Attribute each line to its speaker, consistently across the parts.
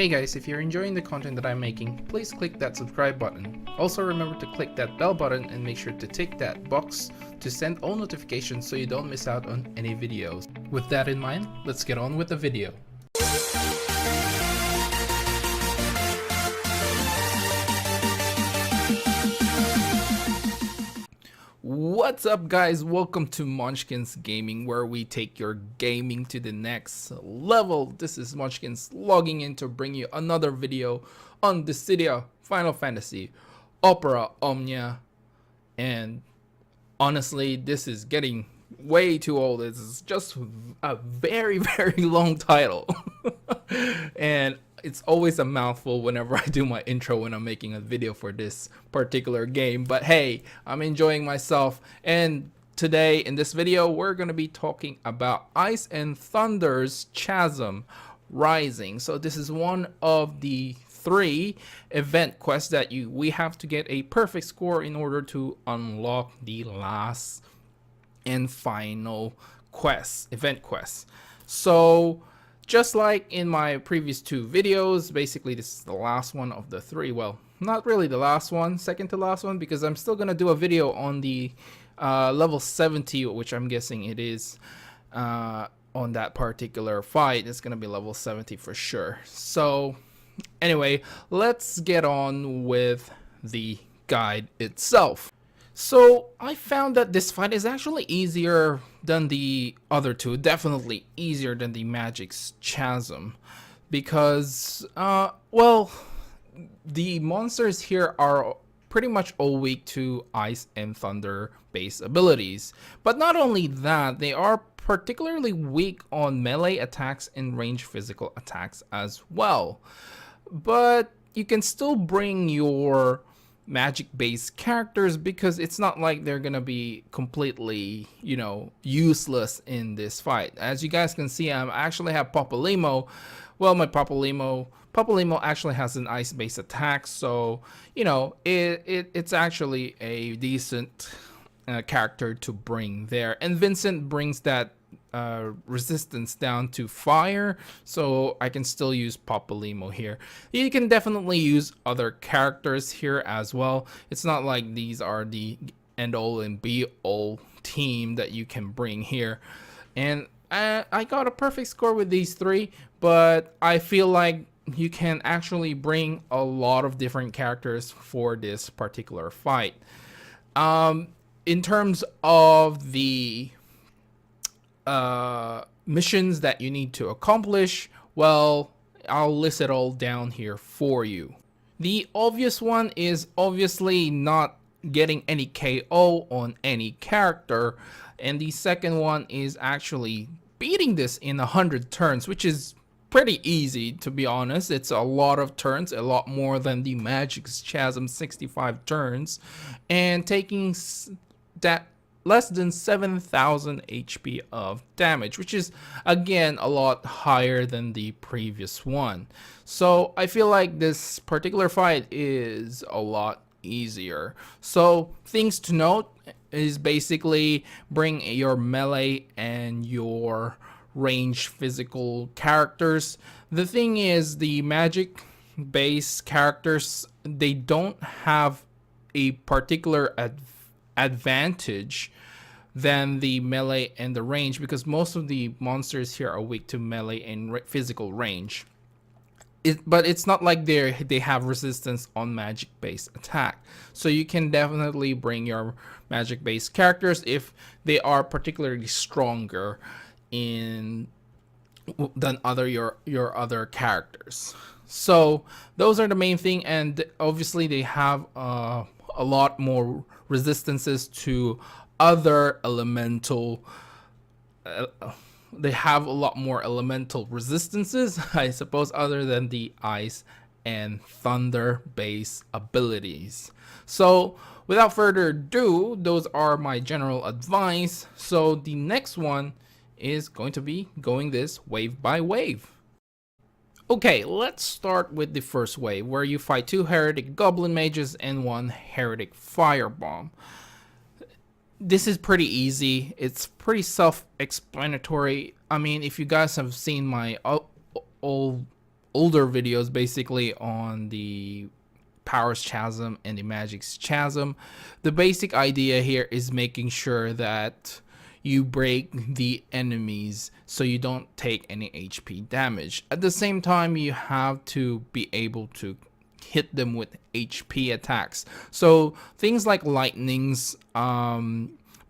Speaker 1: Hey guys, if you're enjoying the content that I'm making, please click that subscribe button. Also remember to click that bell button and make sure to tick that box to send all notifications so you don't miss out on any videos. With that in mind, let's get on with the video. What's up guys, welcome to Monchkinz Gaming, where we take your gaming to the next level. This is Monchkinz logging in to bring you another video on the Dissidia Final Fantasy Opera Omnia. And honestly, this is getting way too old. This is just a very long title. And it's always a mouthful whenever I do my intro when I'm making a video for this particular game. But hey, I'm enjoying myself. And today in this video, we're going to be talking about Ice and Thunder's CHASM Rising. So this is one of the 3 event quests that we have to get a perfect score in order to unlock the last and final event quest. So just like in my previous 2 videos, basically this is the last one of the 3. Well, not really the last one, second to last one, because I'm still gonna do a video on the level 70, which I'm guessing it is on that particular fight. It's gonna be level 70 for sure. So anyway, let's get on with the guide itself. So I found that this fight is actually easier than the other 2, definitely easier than the Magic's CHASM, because well, the monsters here are pretty much all weak to Ice and Thunder based abilities. But not only that, they are particularly weak on melee attacks and range physical attacks as well. But you can still bring your magic based characters, because it's not like they're gonna be completely, you know, useless in this fight. As you guys can see, I actually have Papalymo. Well, my Papalymo actually has an ice based attack, so you know it's actually a decent character to bring there. And Vincent brings that resistance down to fire, so I can still use Papalymo here. You can definitely use other characters here as well. It's not like these are the end all and be all team that you can bring here. And I got a perfect score with these 3, but I feel like you can actually bring a lot of different characters for this particular fight. In terms of the missions that you need to accomplish, well, I'll list it all down here for you. The obvious one is obviously not getting any KO on any character, and the second one is actually beating this in 100 turns, which is pretty easy, to be honest. It's a lot of turns, a lot more than the Magic's CHASM 65 turns, and taking that less than 7,000 HP of damage, which is again a lot higher than the previous one. So I feel like this particular fight is a lot easier. So things to note is basically bring your melee and your range physical characters. The thing is, the magic based characters, they don't have a particular advantage than the melee and the range, because most of the monsters here are weak to melee and physical range. But it's not like they have resistance on magic based attack, so you can definitely bring your magic based characters if they are particularly stronger than your other characters. So those are the main thing, and obviously they have a lot more resistances to other elemental they have a lot more elemental resistances, I suppose, other than the Ice and Thunder based abilities. So without further ado, those are my general advice. So the next one is going to be going this wave by wave. Okay, let's start with the first wave, where you fight 2 heretic goblin mages and 1 heretic firebomb. This is pretty easy. It's pretty self-explanatory. I mean, if you guys have seen my old older videos basically on the Powers CHASM and the Magic's CHASM. The basic idea here is making sure that you break the enemies so you don't take any HP damage. At the same time, you have to be able to hit them with HP attacks. So things like lightnings,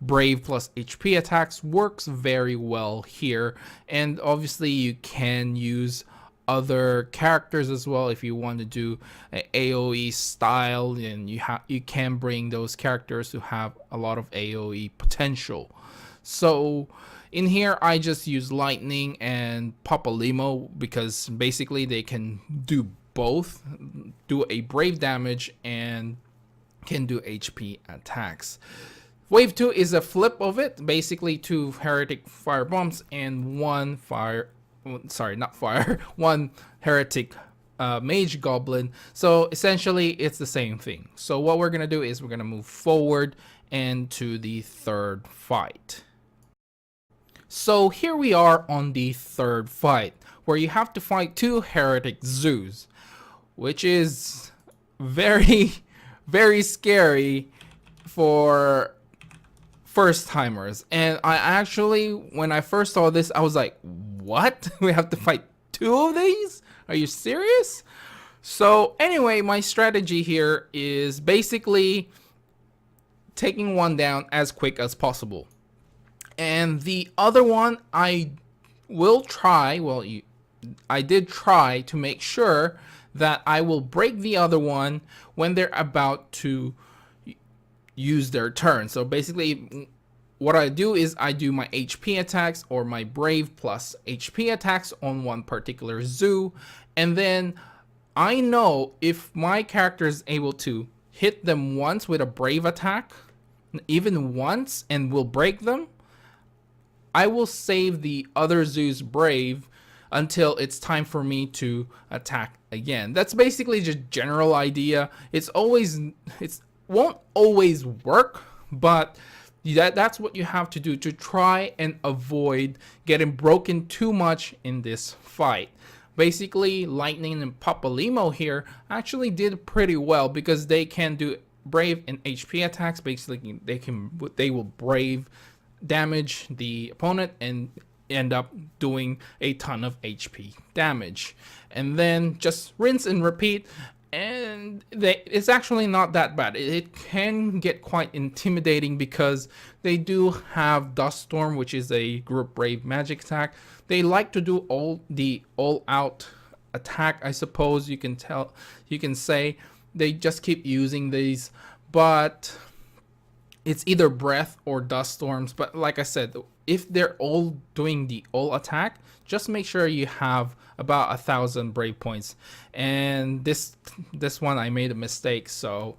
Speaker 1: brave plus HP attacks works very well here, and obviously you can use other characters as well if you want to do a AoE style, and you can bring those characters who have a lot of AoE potential. So in here I just use lightning and Papalimo because basically they can do both, do a brave damage and can do HP attacks. Wave 2 is a flip of it, basically 2 heretic fire bombs and one heretic mage goblin. So essentially it's the same thing. So what we're gonna do is we're gonna move forward and to the third fight. So here we are on the third fight, where you have to fight 2 heretic zoos, which is very, very scary for first timers. And I actually, when I first saw this, I was like, what? We have to fight 2 of these? Are you serious? So anyway, my strategy here is basically taking one down as quick as possible. And the other one I will try, well, I did try to make sure that I will break the other one when they're about to use their turn. So basically what I do is I do my HP attacks or my brave plus HP attacks on one particular zoo, and then I know if my character is able to hit them once with a brave attack, even once, and will break them, I will save the other zoo's brave until it's time for me to attack again. That's basically just general idea. It won't always work, but that's what you have to do to try and avoid getting broken too much in this fight. Basically, Lightning and Papalimo here actually did pretty well because they can do brave and HP attacks. Basically, they will brave damage the opponent and end up doing a ton of HP damage, and then just rinse and repeat. And it's actually not that bad. It can get quite intimidating because they do have Dust Storm, which is a group brave magic attack. They like to do all out attack, I suppose you can say. They just keep using these, but it's either breath or dust storms. But like I said, if they're all doing the all attack, just make sure you have about 1,000 brave points. And this one I made a mistake, so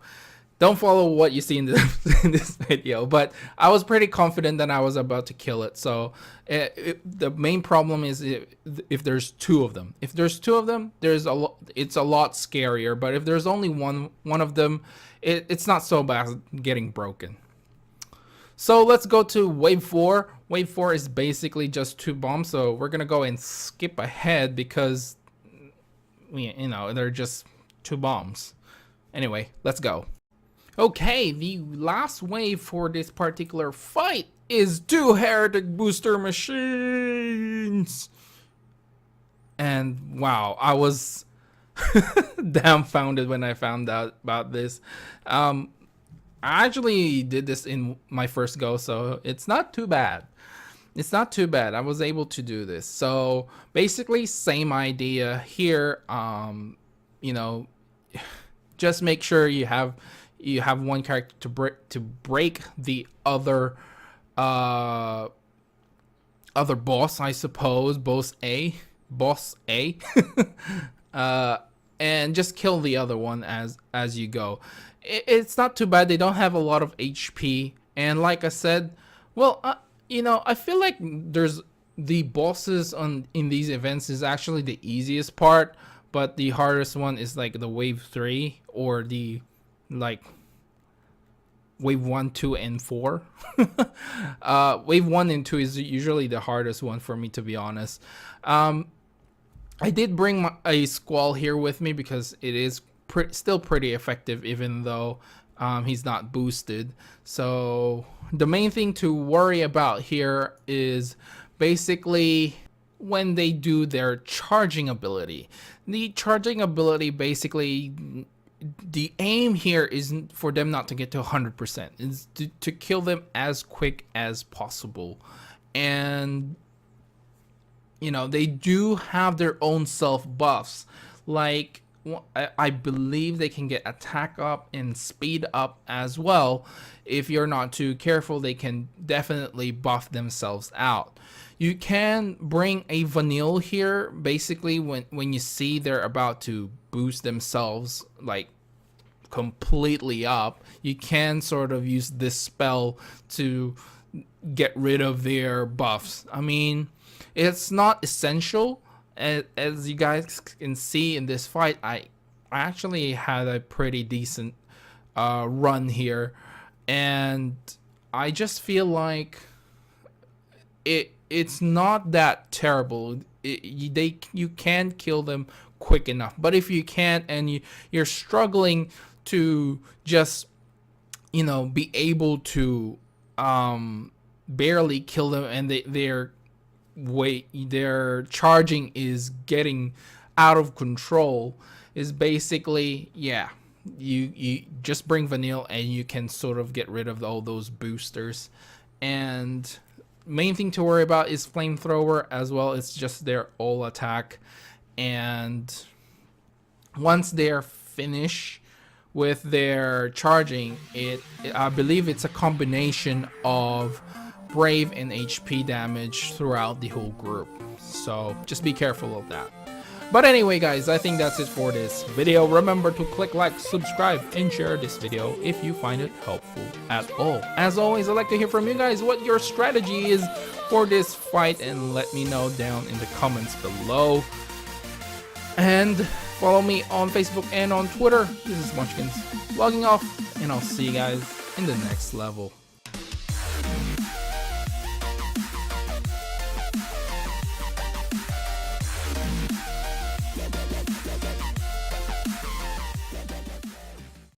Speaker 1: don't follow what you see in this video. But I was pretty confident that I was about to kill it. So the main problem is if there's 2 of them. If there's 2 of them, it's a lot scarier. But if there's only one of them, it's not so bad getting broken. So let's go to wave 4. Wave 4 is basically just 2 bombs. So we're gonna go and skip ahead because they're just 2 bombs. Anyway, let's go. Okay, the last wave for this particular fight is 2 heretic booster machines. And wow, I was dumbfounded when I found out about this. I actually did this in my first go, so it's not too bad. It's not too bad. I was able to do this. So basically, same idea here. Just make sure you have one character to break the other boss, I suppose, boss A, and just kill the other one as you go. It's not too bad. They don't have a lot of HP, and like I said, well, I feel like there's the bosses in these events is actually the easiest part, but the hardest one is like the wave 3 or the wave 1, 2, and 4. Wave 1 and 2 is usually the hardest one for me, to be honest. I did bring a Squall here with me because it is still pretty effective, even though he's not boosted. So the main thing to worry about here is basically when they do their charging ability. The charging ability, basically, the aim here isn't for them not to get to 100%. It's to kill them as quick as possible. And you know, they do have their own self buffs. Like, I believe they can get attack up and speed up as well. If you're not too careful, they can definitely buff themselves out. You can bring a Vanille here. Basically, when you see they're about to boost themselves like completely up, you can sort of use this spell to get rid of their buffs. I mean, it's not essential. As you guys can see in this fight, I actually had a pretty decent run here, and I just feel like it's not that terrible. You can kill them quick enough, but if you can't and you're struggling to just, you know, be able to barely kill them, and their charging is getting out of control, is basically, yeah, you just bring Vanille and you can sort of get rid of all those boosters. And main thing to worry about is Flamethrower as well. It's just their all attack, and once they're finished with their charging, I believe it's a combination of Brave and HP damage throughout the whole group. So just be careful of that. But anyway, guys, I think that's it for this video. Remember to click like, subscribe, and share this video if you find it helpful at all. As always, I'd like to hear from you guys what your strategy is for this fight, and let me know down in the comments below. And follow me on Facebook and on Twitter. This is Monchkinz logging off, and I'll see you guys in the next level.